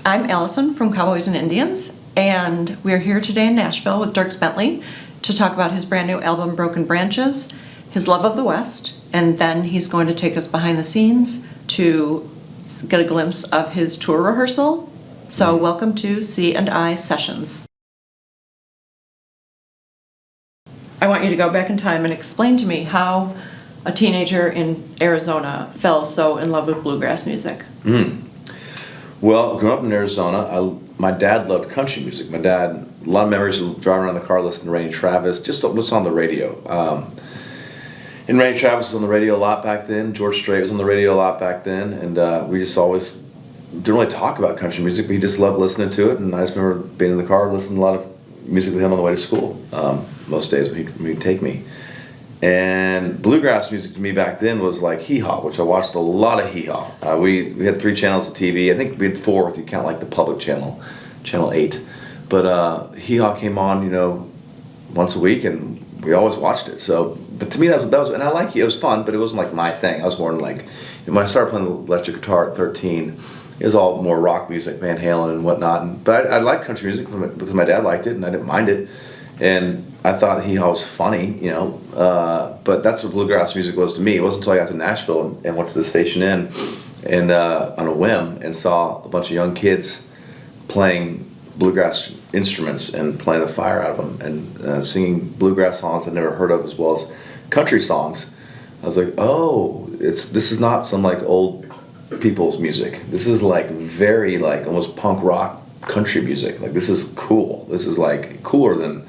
I'm Allison from Cowboys and Indians, and we're here today in Nashville with Dierks Bentley to talk about his brand new album, Broken Branches, his love of the West, and then he's going to take us behind the scenes to get a glimpse of his tour rehearsal. So welcome to C&I Sessions. I want you to go back in time and explain to me how a teenager in Arizona fell so in love with bluegrass music. Well, growing up in Arizona, my dad loved country music. My dad, a lot of memories of driving around the car listening to Randy Travis, just what's on the radio. And Randy Travis was on the radio a lot back then. George Strait was on the radio a lot back then. And we just always didn't really talk about country music, but he just loved listening to it. And I just remember being in the car listening to a lot of music with him on the way to school, most days when he'd take me. And bluegrass music to me back then was like hee-haw, which I watched a lot of hee-haw. We had 3 channels of TV. I think we had 4 if you count like the public channel, Channel 8. But hee-haw came on, once a week, and we always watched it. So, but to me that was, and I like it. It was fun, but it wasn't like my thing. I was more like, when I started playing the electric guitar at 13, it was all more rock music, Van Halen and whatnot. But I liked country music because my dad liked it, and I didn't mind it. And I thought hee-haw was funny, but that's what bluegrass music was to me. It wasn't until I got to Nashville and went to the Station Inn and on a whim and saw a bunch of young kids playing bluegrass instruments and playing the fire out of them and singing bluegrass songs I'd never heard of as well as country songs. I was like, oh, this is not some like old people's music. This is like very like almost punk rock country music. Like this is cool. This is like cooler than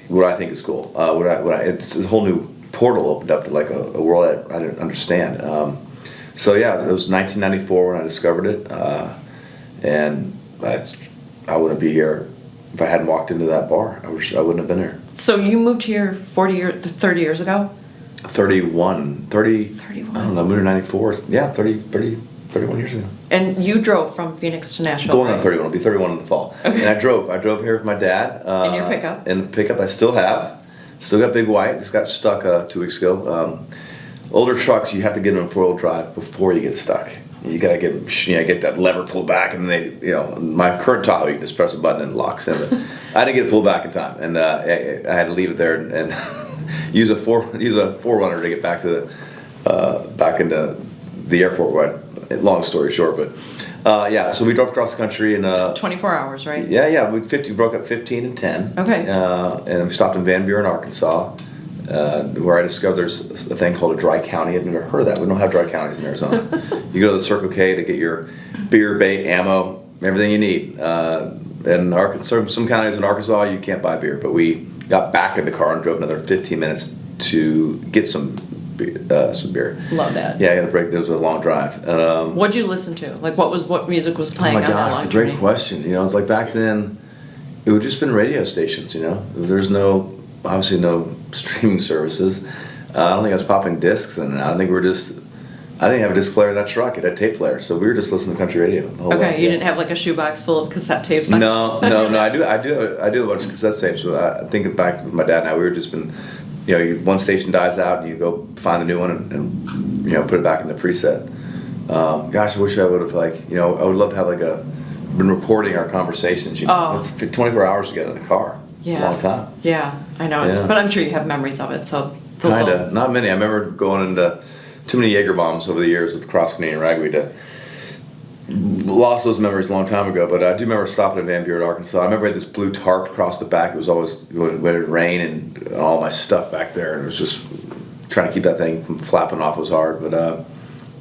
what I think is cool. It's a whole new portal opened up to like a world I didn't understand. So yeah, it was 1994 when I discovered it, and I wouldn't be here if I hadn't walked into that bar. I wouldn't have been here. So you moved here 30 years ago? 31. I don't know, moved in 94. Yeah, 31 years ago. And you drove from Phoenix to Nashville, Going on right? 31. I'll be 31 in the fall. Okay. And I drove here with my dad. In your pickup? In the pickup I still have. Still got Big White. Just got stuck 2 weeks ago. Older trucks, you have to get them in 4-wheel drive before you get stuck. You gotta get that lever pulled back, and my current Tahoe, you can just press a button and it locks in. But I didn't get it pulled back in time, and I had to leave it there and use a 4Runner to get back to back into the airport. Long story short, but so we drove across the country in 24 hours, right? Yeah. We broke up 15 and 10. Okay. And we stopped in Van Buren, Arkansas, where I discovered there's a thing called a dry county. I'd never heard of that. We don't have dry counties in Arizona. You go to the Circle K to get your beer, bait, ammo, everything you need. In Arkansas, some counties in Arkansas, you can't buy beer. But we got back in the car and drove another 15 minutes to get some beer. Love that. Yeah, I got a break. There was a long drive. What'd you listen to? Like, what music was playing on that long journey? Oh my gosh, it's a great question. It's like back then, it would just been radio stations. There's obviously no streaming services. I don't think I was popping discs in and out. I didn't have a disc player in that truck. It had a tape player, so we were just listening to country radio the whole way. You didn't have like a shoebox full of cassette tapes. No. I do a bunch of cassette tapes. But I think back with my dad and I, we were just been. One station dies out and you go find a new one and put it back in the preset. Gosh, I wish I would have I would love to have been recording our conversations. It's 24 hours to get in the car. Yeah. It's a long time. Yeah, I know. Yeah. But I'm sure you have memories of it. So kinda, not many. I remember going into too many Jaeger bombs over the years with Cross Canadian Ragweed to lost those memories a long time ago, but I do remember stopping in Van Buren, Arkansas. I remember I had this blue tarp across the back. It was always when it would rain and all my stuff back there, and it was just trying to keep that thing from flapping off was hard. But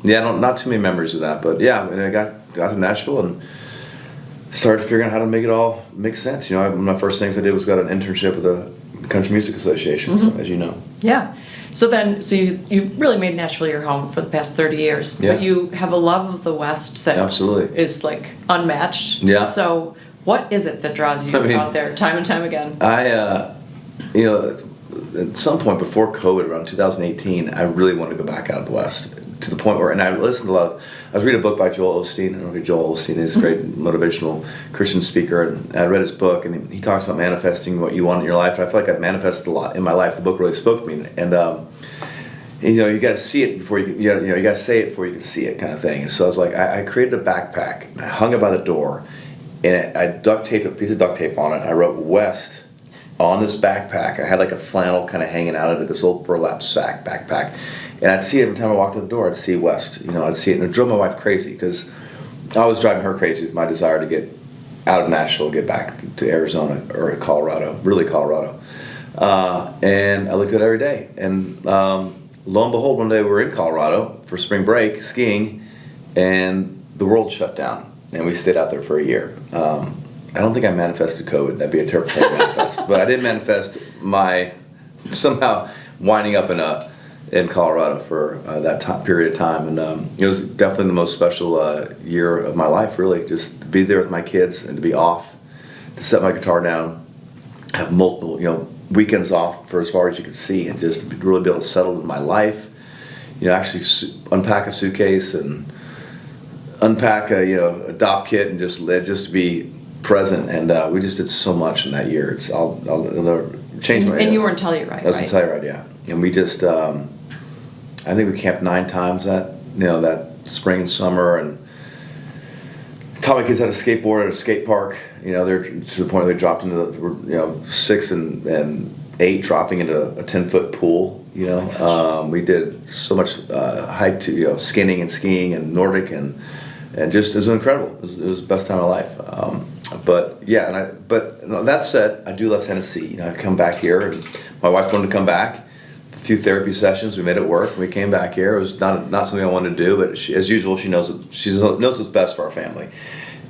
not too many memories of that. But yeah, and I got to Nashville and started figuring out how to make it all make sense. One of my first things I did was got an internship with the Country Music Association, so, as you know. Yeah. So you've really made Nashville your home for the past 30 years. Yeah. But you have a love of the West that absolutely is like unmatched. Yeah. So what is it that draws you out there time and time again? At some point before COVID, around 2018, I really wanted to go back out of the West. To the point where, and I listened to I was reading a book by Joel Osteen. I don't know who Joel Osteen is, a great motivational Christian speaker, and I read his book, and he talks about manifesting what you want in your life, and I feel like I've manifested a lot in my life. The book really spoke to me, and You got to see it before you got to say it before you can see it, kind of thing. And so I was like, I created a backpack, and I hung it by the door, and I duct taped a piece of duct tape on it. And I wrote West on this backpack. I had like a flannel kind of hanging out of it, this old burlap sack backpack. And I'd see it every time I walked to the door, I'd see West. I'd see it, and it drove my wife crazy, because I was driving her crazy with my desire to get out of Nashville, get back to Arizona or Colorado, really Colorado. And I looked at it every day. And lo and behold, one day we were in Colorado for spring break skiing, and the world shut down, and we stayed out there for a year. I don't think I manifested COVID. That'd be a terrible thing to manifest. But I did manifest my somehow winding up in Colorado for that period of time. And it was definitely the most special year of my life, really. Just to be there with my kids and to be off, to set my guitar down, have multiple, weekends off for as far as you could see, and just really be able to settle in my life. Actually unpack a suitcase and unpack a DOP kit and just be present. And we just did so much in that year. I'll never change my. And you were in Telluride, right? I was in Telluride, yeah. And we just, I think we camped 9 times that spring and summer, and taught my kids how to skateboard at a skate park. They're to the point where they dropped into 6 and 8, dropping into a 10-foot pool. We did so much hike to skinning and skiing and Nordic, and just it was incredible. It was the best time of my life. But yeah, that said, I do love Tennessee. I come back here, and my wife wanted to come back. A few therapy sessions, we made it work. We came back here. It was not something I wanted to do, but as usual, she knows what's best for our family.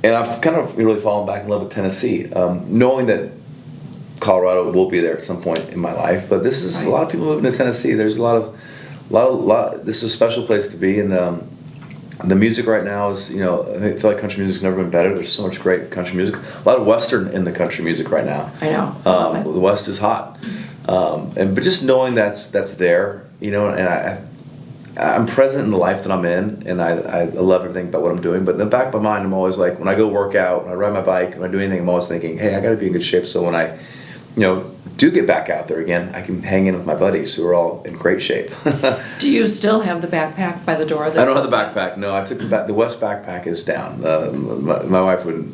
And I've kind of really fallen back in love with Tennessee, knowing that Colorado will be there at some point in my life. But this is a lot of people moving to Tennessee. There's a lot. This is a special place to be, and the music right now is, I feel like country music's never been better. There's so much great country music. A lot of Western in the country music right now. I know. The West is hot. But just knowing that's there, and I'm present in the life that I'm in, and I love everything about what I'm doing. But in the back of my mind, I'm always like, when I go work out, when I ride my bike, when I do anything, I'm always thinking, hey, I got to be in good shape, so when I, do get back out there again, I can hang in with my buddies who are all in great shape. Do you still have the backpack by the door? I don't have the backpack. No, I took the West backpack is down. My wife wouldn't.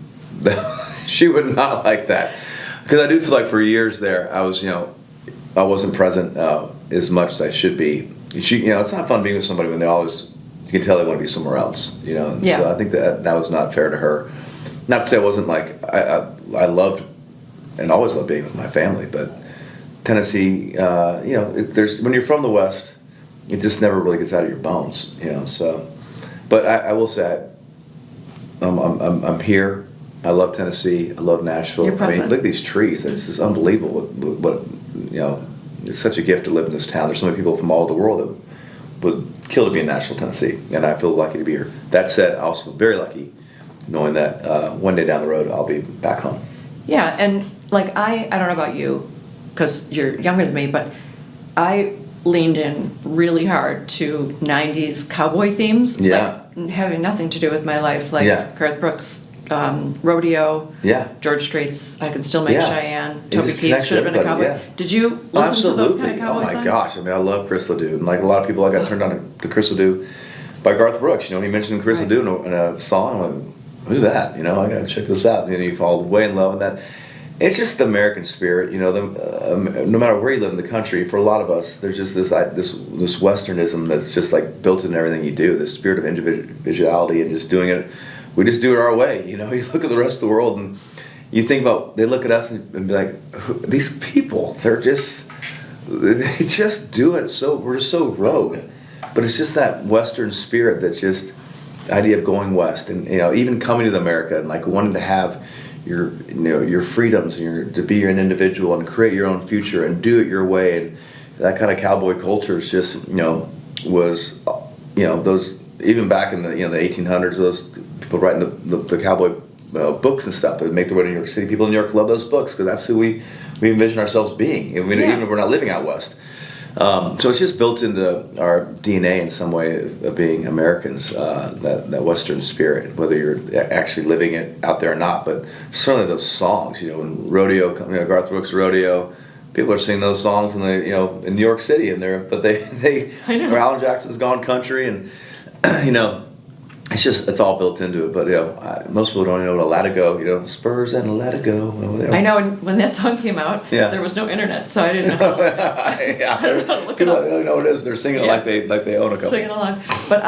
She would not like that, because I do feel like for years there, I was, I wasn't present as much as I should be. It's not fun being with somebody when you can tell they want to be somewhere else. And yeah. So I think that was not fair to her. Not to say I wasn't like I loved and always loved being with my family, but Tennessee, there's when you're from the West, it just never really gets out of your bones. So, but I will say I'm here. I love Tennessee. I love Nashville. You're present. Look at these trees. It's just unbelievable. What it's such a gift to live in this town. There's so many people from all over the world that would kill to be in Nashville, Tennessee, and I feel lucky to be here. That said, I also feel very lucky knowing that one day down the road I'll be back home. Yeah, and like I don't know about you, because you're younger than me, but I leaned in really hard to 90s cowboy themes. Yeah. Like having nothing to do with my life, like Yeah. Garth Brooks, Rodeo, Yeah. George Strait's I Can Still Make Yeah. Cheyenne, It Toby just Keith connects Should Have Been a everybody, Cowboy. yeah. Did you listen to those kind of cowboy songs? Oh my gosh! I mean, I love Chris Ledoux, and like a lot of people, I got turned on to Chris Ledoux by Garth Brooks. He mentioned Chris Right. Ledoux in a song. I'm like, who's that? I gotta check this out. And you fall way in love with that. It's just the American spirit. No matter where you live in the country, for a lot of us, there's just this Westernism that's just like built in everything you do. This spirit of individuality and just doing it. We just do it our way. You look at the rest of the world and you think about, they look at us and be like, these people, they just do it we're just so rogue. But it's just that Western spirit that's just the idea of going West and, even coming to America and like wanting to have your freedoms and to be an individual and create your own future and do it your way. And that kind of cowboy culture is just, was, those, even back in the 1800s, those people writing the cowboy books and stuff that would make their way to New York City. People in New York love those books because that's who we envision ourselves being, even if we're not living out West. So it's just built into our DNA in some way of being Americans, that Western spirit, whether you're actually living it out there or not. But certainly those songs, when Rodeo, Garth Brooks' Rodeo, people are singing those songs in New York City, and I know. or Alan Jackson's gone country, and it's all built into it. But most people don't even know what a let it go. Spurs and a let it go. I know, and when that song came out, there was no internet, so I didn't know. Yeah, I don't know how to look it people up. they don't know what it is. They're singing it like they own a couple. Singing along. But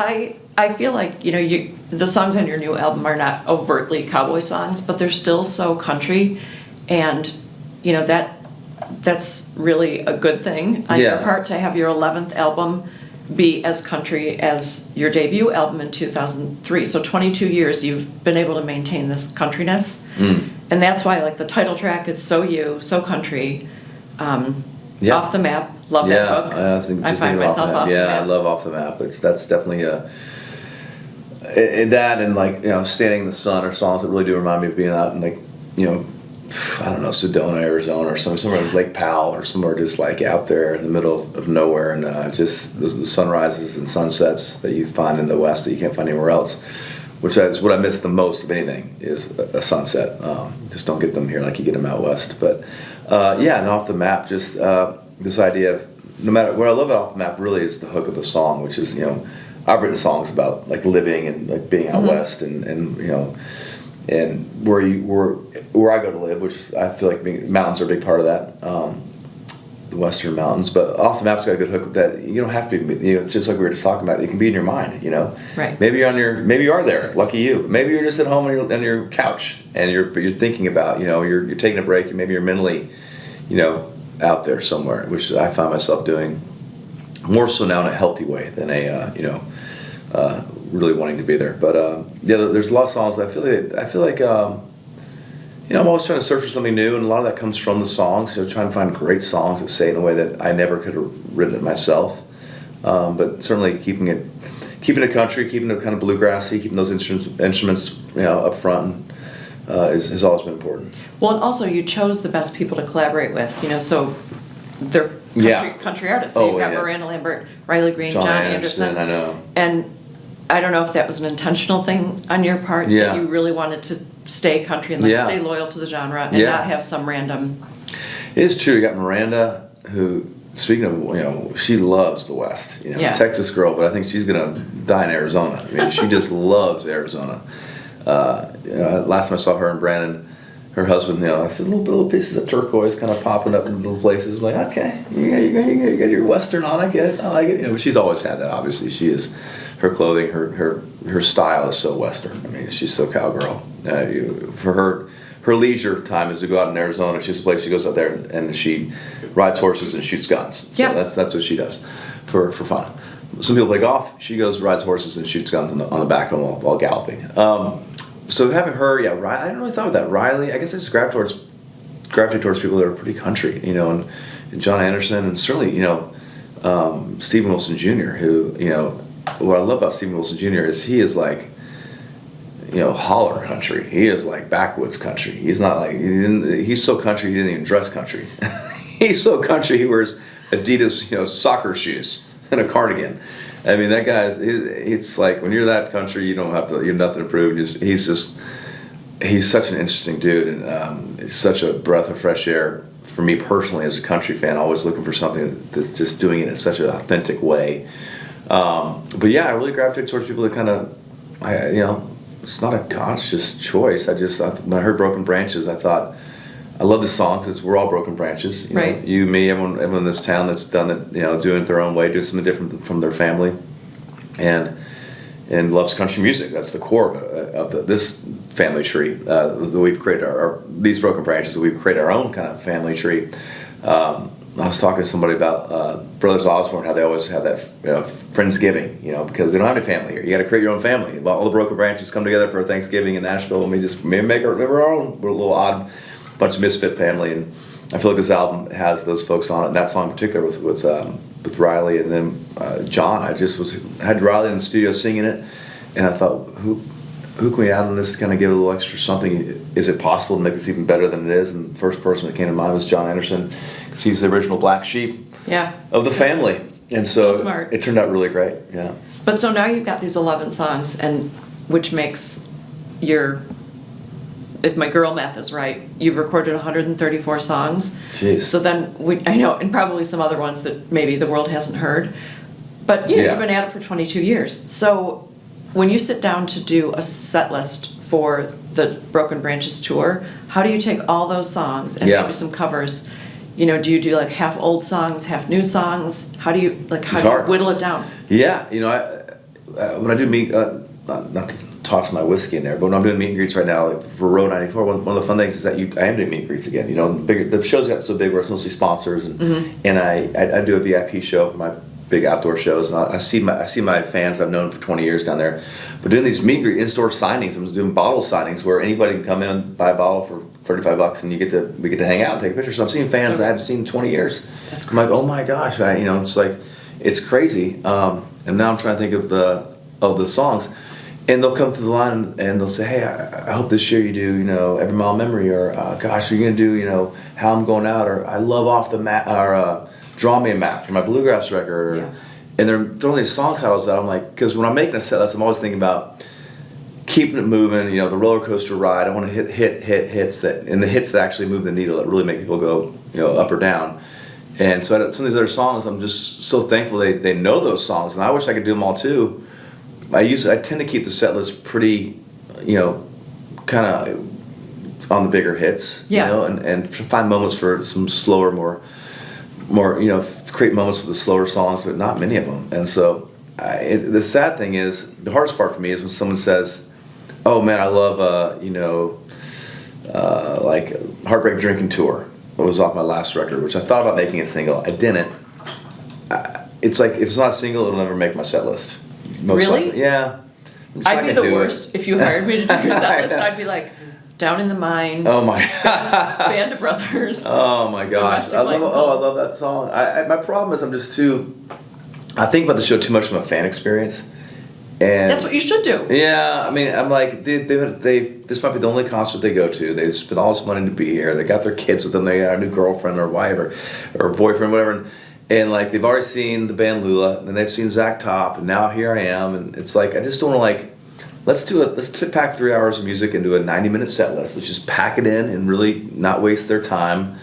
I feel like, the songs on your new album are not overtly cowboy songs, but they're still so country, and that's really a good thing on your part, to have your 11th album be as country as your debut album in 2003. So 22 years you've been able to maintain this countryness. And that's why the title track is so country. Off the Map, love that hook. I find myself off the map. I love Off the Map. That's definitely that, and Standing in the Sun are songs that really do remind me of being out in I don't know, Sedona, Arizona, or somewhere like Lake Powell, or somewhere just out there in the middle of nowhere, and just the sunrises and sunsets that you find in the West that you can't find anywhere else. Which is what I miss the most of anything, is a sunset. Just don't get them here like you get them out west. But and Off the Map, just this idea of, no matter what I love about Off the Map really is the hook of the song, which is I've written songs about living and being out west and where I go to live, which I feel like mountains are a big part of that, the Western mountains. But Off the Map's got a good hook that you don't have to be, just like we were just talking about. It can be in your mind, Right. Maybe you are there, lucky you. Maybe you're just at home on your couch and you're thinking about, you're taking a break. Maybe you're mentally, out there somewhere, which I find myself doing more so now in a healthy way than really wanting to be there. But there's a lot of songs I feel like I'm always trying to search for something new, and a lot of that comes from the songs. Trying to find great songs that say it in a way that I never could have written it myself. But certainly keeping it country, keeping it kind of bluegrassy, keeping those instruments up front has always been important. Well, and also you chose the best people to collaborate with, so they're country artists. So you've got Miranda Lambert, Riley Green, John Anderson. I know. And I don't know if that was an intentional thing on your part, that you really wanted to stay country and stay loyal to the genre and not have some random. It's true. You got Miranda, who, speaking of, she loves the West. Texas girl, but I think she's gonna die in Arizona. I mean, she just loves Arizona. Last time I saw her and Brandon, her husband, I said little pieces of turquoise kind of popping up in little places. I'm like, okay, you got your Western on. I get it. I like it. But she's always had that. Obviously, she is. Her clothing, her style is so Western. I mean, she's so cowgirl. For her leisure time is to go out in Arizona. She has a place she goes out there and she rides horses and shoots guns. So that's what she does for fun. Some people play golf. She rides horses and shoots guns on the back of them while galloping. So having her, I didn't really thought of that. Riley, I guess I just gravitated towards people that are pretty country, and John Anderson, and certainly, Stephen Wilson Jr., who, what I love about Stephen Wilson Jr. is he is holler country. He is backwoods country. He's not he's so country he didn't even dress country. He's so country he wears Adidas, soccer shoes and a cardigan. I mean, that guy it's like when you're that country, you have nothing to prove. He's such an interesting dude, and it's such a breath of fresh air for me personally as a country fan. Always looking for something that's just doing it in such an authentic way. But I really gravitated towards people that kind of, it's not a conscious choice. When I heard Broken Branches, I thought, I love the song because we're all broken branches. Right. You, me, everyone in this town that's done it, doing it their own way, doing something different from their family, and loves country music. That's the core of this family tree that we've created. These broken branches that we've created our own kind of family tree. I was talking to somebody about Brothers Osborne, how they always have that Friendsgiving, because they don't have any family here. You got to create your own family. All the broken branches come together for Thanksgiving in Nashville, and we just make our own. We're a little odd bunch of misfit family, and I feel like this album has those folks on it. And that song in particular with Riley, and then John. I just had Riley in the studio singing it, and I thought, who can we add on this to kind of give it a little extra something? Is it possible to make this even better than it is? And the first person that came to mind was John Anderson, because he's the original black sheep of the family. And so smart. It turned out really great. Yeah. But so now you've got these 11 songs, and which makes if my girl math is right, you've recorded 134 songs. Jeez. So then I know, and probably some other ones that maybe the world hasn't heard. But you've been at it for 22 years. So when you sit down to do a set list for the Broken Branches tour, how do you take all those songs and maybe some covers? Do you do like half old songs, half new songs? How do you whittle it down? Yeah, when I do meet, not to toss my whiskey in there, but when I'm doing meet and greets right now, like for Row 94, one of the fun things is that I am doing meet and greets again. The shows got so big where it's mostly sponsors, and I do a VIP show for my big outdoor shows, and I see my fans I've known for 20 years down there. But doing these meet and greet in-store signings, I'm doing bottle signings where anybody can come in, buy a bottle for $35, and we get to hang out and take a picture. So I'm seeing fans that I haven't seen in 20 years. That's great. I'm like, oh my gosh, it's like, it's crazy. And now I'm trying to think of the songs, and they'll come to the line and they'll say, hey, I hope this year you do, Every Mile Memory, or gosh, are you gonna do, How I'm Going Out, or I Love Off the Mat, or Draw Me a Map for my bluegrass record, and they're throwing these song titles out. I'm like, because when I'm making a set list, I'm always thinking about keeping it moving, the roller coaster ride. I want to hit hits the hits that actually move the needle, that really make people go, up or down. And so some of these other songs, I'm just so thankful they know those songs, and I wish I could do them all too. I tend to keep the set list pretty, kind of on the bigger hits, and find moments for some slower, more, create moments with the slower songs, but not many of them. And so the sad thing is, the hardest part for me is when someone says, oh man, I love, like Heartbreak Drinking Tour. It was off my last record, which I thought about making a single. I didn't. It's like, if it's not a single, it'll never make my set list. Really? Likely. Yeah. I'd be the worst if you hired me to do your set list. I'd be like, Down in the Mine. Oh my. Band of Brothers. Oh my gosh. I love that song. My problem is I think about the show too much from a fan experience. And that's what you should do. Yeah, I mean, I'm like, this might be the only concert they go to. They've spent all this money to be here. They got their kids with them. They got a new girlfriend or wife or boyfriend, whatever. And like, they've already seen the band Lula, and they've seen Zach Top, and now here I am. And it's like, I just don't want to let's pack 3 hours of music into a 90-minute set list. Let's just pack it in and really not waste their time,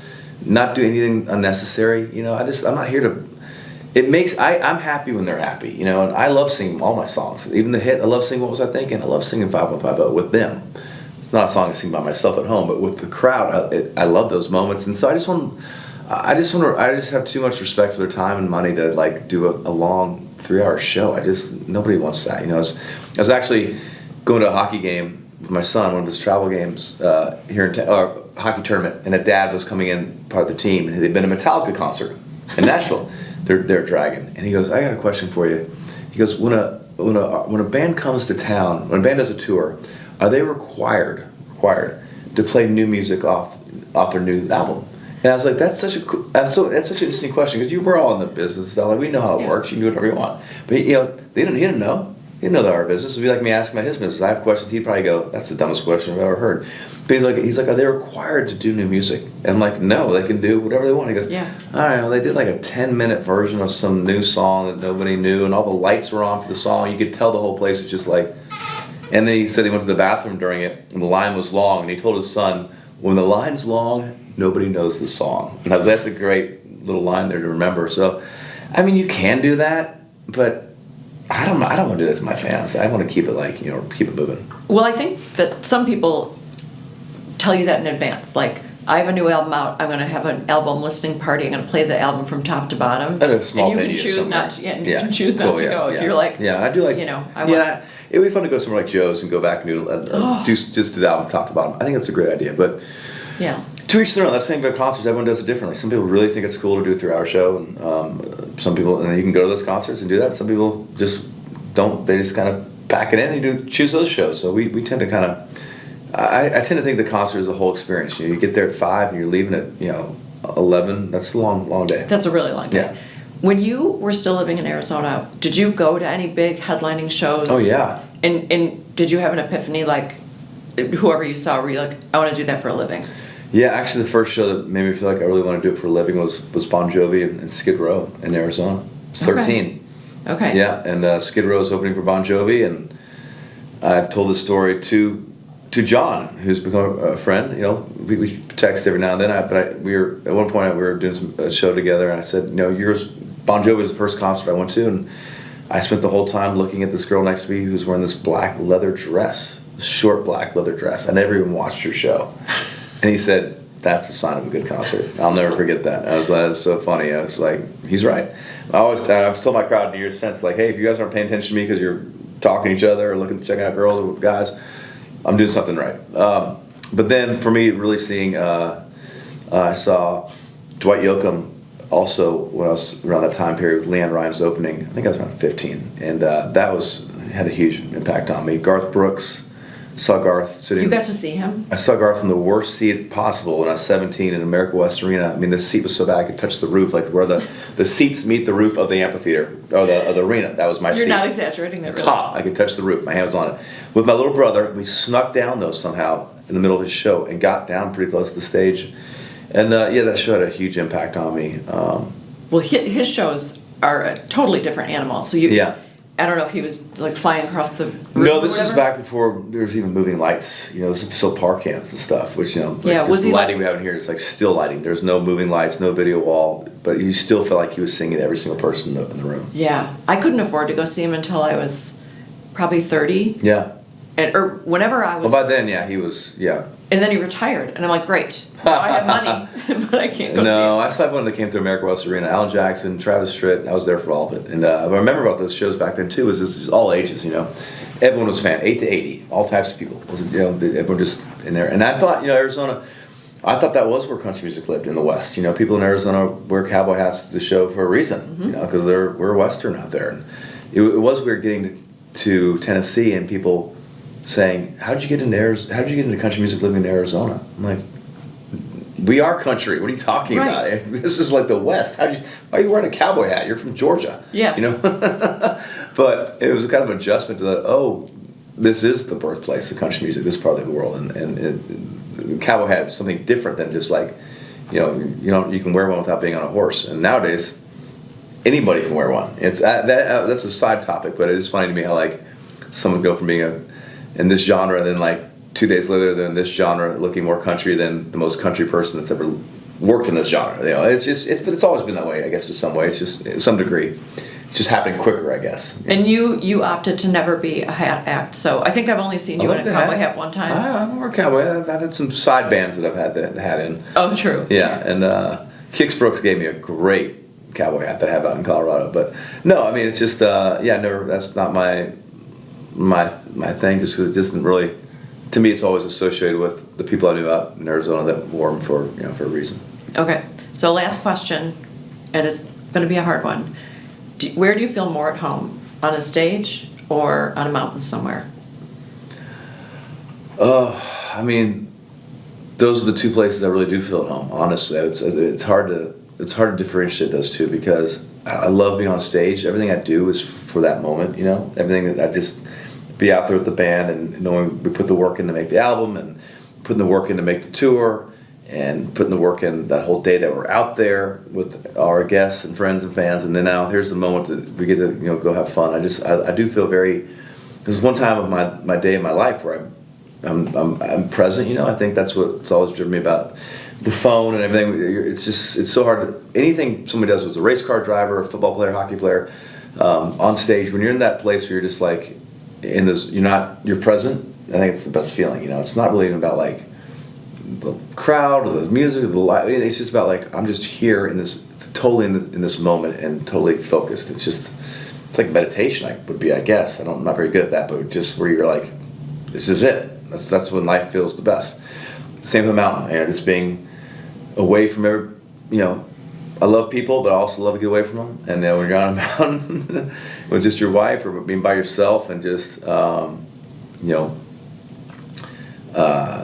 not do anything unnecessary. I'm not here to. I'm happy when they're happy, and I love singing all my songs. Even the hit, I love singing What Was I Thinking? I love singing 515 with them. It's not a song I sing by myself at home, but with the crowd, I love those moments. And so I just have too much respect for their time and money to like do a long 3-hour show. Nobody wants that. I was actually going to a hockey game with my son, one of his travel games here in town, hockey tournament, and a dad was coming in, part of the team, and they'd been to a Metallica concert in Nashville. They're dragging, and he goes, I got a question for you. He goes, when a band comes to town, when a band does a tour, are they required to play new music off their new album? And I was like, that's such an interesting question, because we're all in the business, so like, we know how it works. You can do whatever you want, but he didn't know. He didn't know that our business. It'd be like me asking about his business. I have questions. He'd probably go, "That's the dumbest question I've ever heard." But he's like, "Are they required to do new music?" And I'm like, "No, they can do whatever they want." He goes, "Yeah. All right." Well, they did like a 10-minute version of some new song that nobody knew, and all the lights were on for the song. You could tell the whole place was just like. And then he said he went to the bathroom during it, and the line was long, and he told his son, "When the line's long, nobody knows the song." And that's a great little line there to remember. So, I mean, you can do that, but. I don't want to do this to my fans. I want to keep it keep it moving. Well, I think that some people tell you that in advance. Like, I have a new album out. I'm going to have an album listening party. I'm going to play the album from top to bottom. At a small venue. And you can choose not to. Yeah, and you can choose not to go if you're like. Yeah, I do like. It'd be fun to go somewhere like Joe's and go back and do just do the album top to bottom. I think that's a great idea, but. Yeah. To each their own. That's the thing about concerts. Everyone does it differently. Some people really think it's cool to do a 3-hour show, and some people, and then you can go to those concerts and do that. Some people just don't. They just kind of pack it in and choose those shows. So we tend to kind of. I tend to think the concert is a whole experience. You get there at 5 and you're leaving at 11. That's a long day. That's a really long day. Yeah. When you were still living in Arizona, did you go to any big headlining shows? Oh yeah. And did you have an epiphany, like whoever you saw, were you like, I want to do that for a living? Yeah, actually the first show that made me feel like I really want to do it for a living was Bon Jovi and Skid Row in Arizona. I was 13. Okay. Yeah, and Skid Row was opening for Bon Jovi, and I've told this story to to John, who's become a friend. We text every now and then. We were at one point we were doing a show together, and I said, yours Bon Jovi was the first concert I went to, and I spent the whole time looking at this girl next to me who's wearing this black leather dress, short black leather dress. I never even watched her show, and he said, "That's a sign of a good concert." I'll never forget that. I was like, "That's so funny." I was like, "He's right." I've told my crowd in years since, like, "Hey, if you guys aren't paying attention to me because you're talking to each other or checking out girls or guys, I'm doing something right." But then for me, really seeing, I saw Dwight Yoakam also when I was around that time period with Leanne Rhymes opening. I think I was around 15, and that had a huge impact on me. Garth Brooks. Saw Garth sitting. You got to see him? I saw Garth in the worst seat possible when I was 17 in America West Arena. I mean, the seat was so bad I could touch the roof, like where the seats meet the roof of the amphitheater, or the arena. That was my seat. You're not exaggerating that, really. Top. I could touch the roof. My hand was on it. With my little brother, we snuck down, though, somehow, in the middle of his show, and got down pretty close to the stage. And, that show had a huge impact on me. Well, his shows are a totally different animal. So I don't know if he was like flying across the room. No, this is back before there was even moving lights. This was still park cans and stuff, which this lighting we have in here, it's like still lighting. There's no moving lights, no video wall, but you still felt like he was singing to every single person in the room. Yeah, I couldn't afford to go see him until I was probably 30. Yeah. Or whenever I was. Well, by then, he was. And then he retired, and I'm like, great. Now I have money, but I can't go see him. No, I saw everyone that came through America West Arena. Alan Jackson, Travis Tritt. I was there for all of it. And what I remember about those shows back then too is this is all ages. Everyone was a fan, 8 to 80, all types of people. Everyone just in there. And I thought, Arizona. I thought that was where country music lived in the West. People in Arizona wear cowboy hats to the show for a reason. Because we're Western out there. And it was weird getting to Tennessee and people saying, how'd you get into country music living in Arizona? I'm like, we are country. What are you talking about? This is like the West. Why are you wearing a cowboy hat? You're from Georgia. Yeah. But it was kind of an adjustment to this is the birthplace of country music, this part of the world. And cowboy hat is something different than just like, you can wear one without being on a horse. And nowadays, anybody can wear one. It's that's a side topic, but it is funny to me how like someone go from being in this genre, and then like 2 days later, they're in this genre, looking more country than the most country person that's ever worked in this genre. But it's always been that way, I guess, to some way. It's just to some degree, it's just happening quicker, I guess. And you opted to never be a hat act, so I think I've only seen you in a cowboy hat one time. I wore a cowboy. I've had some side bands that I've had the hat in. Oh, true. Yeah, and Kix Brooks gave me a great cowboy hat that I have out in Colorado. But no, I mean, it's just never. That's not my thing, just because it doesn't really, to me, it's always associated with the people I knew out in Arizona that wore them for a reason. Okay, so last question, and it's going to be a hard one. Where do you feel more at home, on a stage or on a mountain somewhere? I mean, those are the two places I really do feel at home. Honestly, it's hard to differentiate those two because I love being on stage. Everything I do is for that moment. Everything that I just be out there with the band and knowing we put the work in to make the album and putting the work in to make the tour and putting the work in that whole day that we're out there with our guests and friends and fans, and then now here's the moment that we get to go have fun. I do feel very. There's one time of my day in my life where I'm present. I think that's what's always driven me about the phone and everything. It's so hard to, anything somebody does as a race car driver, a football player, hockey player, on stage when you're in that place where you're just like in this, you're present. I think it's the best feeling. It's not really even about like the crowd or the music or the light. It's just about like I'm just here in this totally in this moment and totally focused. It's like meditation. I guess. I'm not very good at that, but just where you're like, this is it. That's when life feels the best. Same with the mountain. Just being away from I love people, but I also love to get away from them. And when you're on a mountain with just your wife or being by yourself and just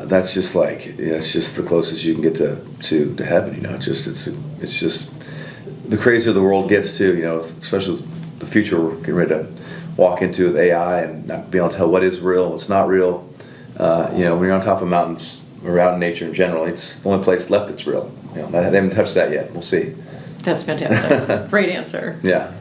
that's just like it's just the closest you can get to heaven. It's just the crazier the world gets too. Especially with the future we're getting ready to walk into with AI and not being able to tell what is real and what's not real. When you're on top of mountains or out in nature in general, it's the only place left that's real. They haven't touched that yet. We'll see. That's fantastic. Great answer. Yeah.